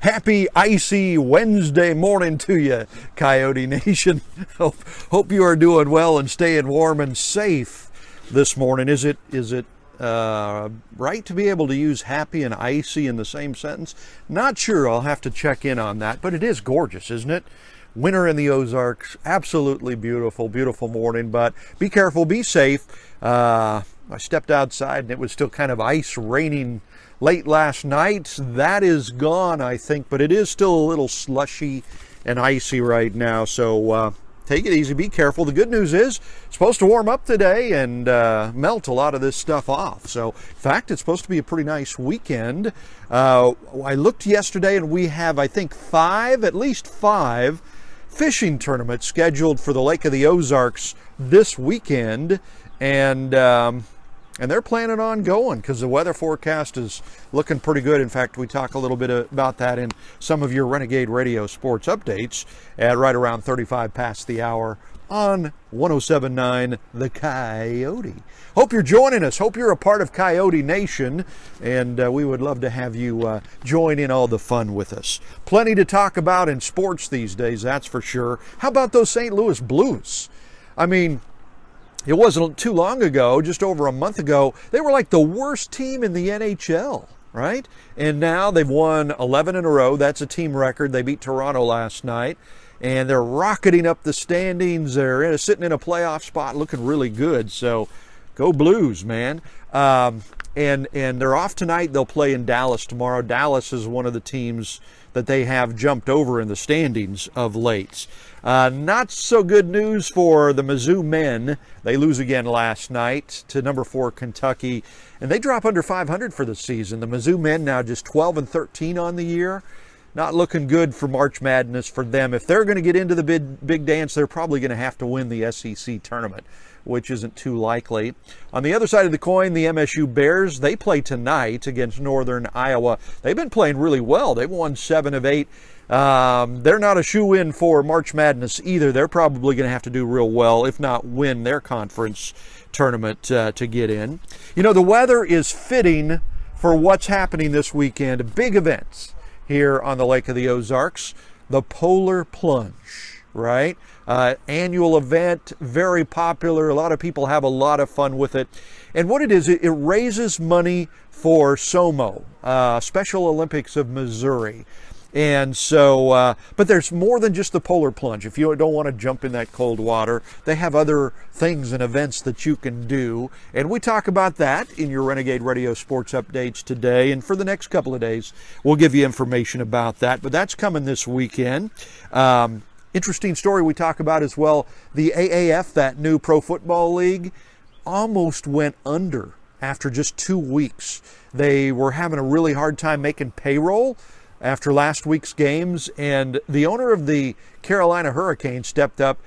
Happy icy Wednesday morning to you, Coyote Nation. Hope you are doing well and staying warm and safe this morning. Is it right to be able to use happy and icy in the same sentence? Not sure. I'll have to check in on that, but it is gorgeous, isn't it? Winter in the Ozarks, absolutely beautiful, beautiful morning, but be careful, be safe. I stepped outside and it was still kind of ice raining late last night. That is gone, I think, but it is still a little slushy and icy right now, so take it easy, be careful. The good news is it's supposed to warm up today and melt a lot of this stuff off. So, in fact, it's supposed to be a pretty nice weekend. I looked yesterday and we have, I think, at least five fishing tournaments scheduled for the Lake of the Ozarks this weekend, and they're planning on going because the weather forecast is looking pretty good. In fact, we talk a little bit about that in some of your Renegade Radio sports updates at right around 35 past the hour on 107.9 The Coyote. Hope you're joining us. Hope you're a part of Coyote Nation, and we would love to have you join in all the fun with us. Plenty to talk about in sports these days, that's for sure. How about those St. Louis Blues? I mean, it wasn't too long ago, just over a month ago, they were like the worst team in the NHL, right? And now they've won 11 in a row. That's a team record. They beat Toronto last night, and they're rocketing up the standings. They're sitting in a playoff spot, looking really good. So go Blues, man. And they're off tonight. They'll play in Dallas tomorrow. Dallas is one of the teams that they have jumped over in the standings of late. Not so good news for the Mizzou men. They lose again last night to number 4 Kentucky, and they drop under 500 for the season. The Mizzou men now just 12-13 on the year. Not looking good for March Madness for them. If they're going to get into the big dance, they're probably going to have to win the SEC tournament, which isn't too likely. On the other side of the coin, the MSU Bears, they play tonight against Northern Iowa. They've been playing really well. They've won 7 of 8. They're not a shoe-in for March Madness either. They're probably going to have to do real well, if not win their conference tournament to get in. You know, the weather is fitting for what's happening this weekend. Big events here on the Lake of the Ozarks. The Polar Plunge, right? Annual event, very popular. A lot of people have a lot of fun with it. And what it is, it raises money for SOMO, Special Olympics of Missouri. And so, but there's more than just the Polar Plunge. If you don't want to jump in that cold water, they have other things and events that you can do. And we talk about that in your Renegade Radio Sports Updates today. And for the next couple of days, we'll give you information about that. But that's coming this weekend. Interesting story we talk about as well. The AAF, that new pro football league, almost went under after just 2 weeks. They were having a really hard time making payroll after last week's games, and the owner of the Carolina Hurricanes stepped up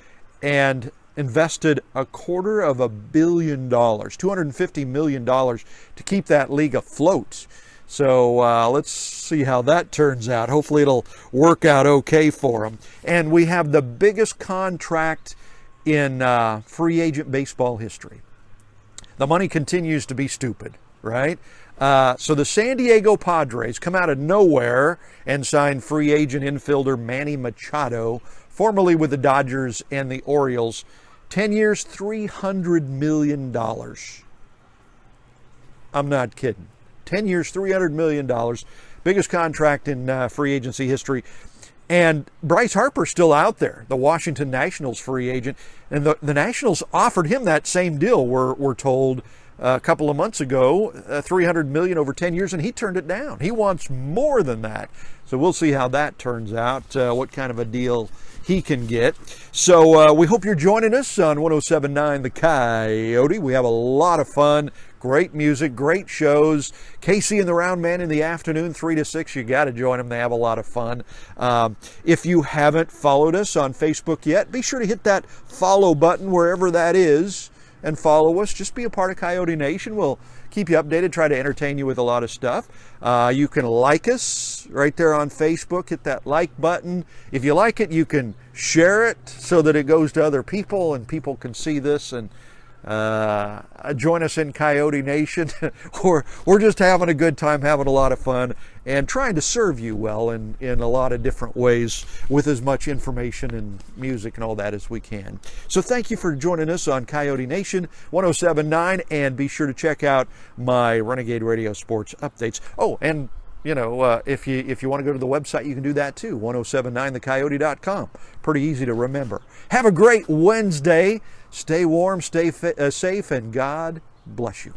and invested $250 million, $250 million to keep that league afloat. So let's see how that turns out. Hopefully it'll work out okay for them. And we have the biggest contract in free agent baseball history. The money continues to be stupid, right? So the San Diego Padres come out of nowhere and sign free agent infielder Manny Machado, formerly with the Dodgers and the Orioles. 10 years, $300 million. I'm not kidding. 10 years, $300 million. Biggest contract in free agency history. And Bryce Harper's still out there, the Washington Nationals free agent. And the Nationals offered him that same deal, we're told, a couple of months ago, $300 million over 10 years, and he turned it down. He wants more than that. So we'll see how that turns out, what kind of a deal he can get. So we hope you're joining us on 107.9 The Coyote. We have a lot of fun, great music, great shows. Casey and the Round Man in the afternoon, 3 to 6. You got to join them. They have a lot of fun. If you haven't followed us on Facebook yet, be sure to hit that follow button wherever that is and follow us. Just be a part of Coyote Nation. We'll keep you updated, try to entertain you with a lot of stuff. You can like us right there on Facebook. Hit that like button. If you like it, you can share it so that it goes to other people and people can see this and join us in Coyote Nation. We're just having a good time, having a lot of fun, and trying to serve you well in a lot of different ways with as much information and music and all that as we can. So thank you for joining us on Coyote Nation 107.9, and be sure to check out my Renegade Radio Sports updates. Oh, and if you want to go to the website, you can do that too, 1079thecoyote.com. Pretty easy to remember. Have a great Wednesday. Stay warm, stay safe, and God bless you.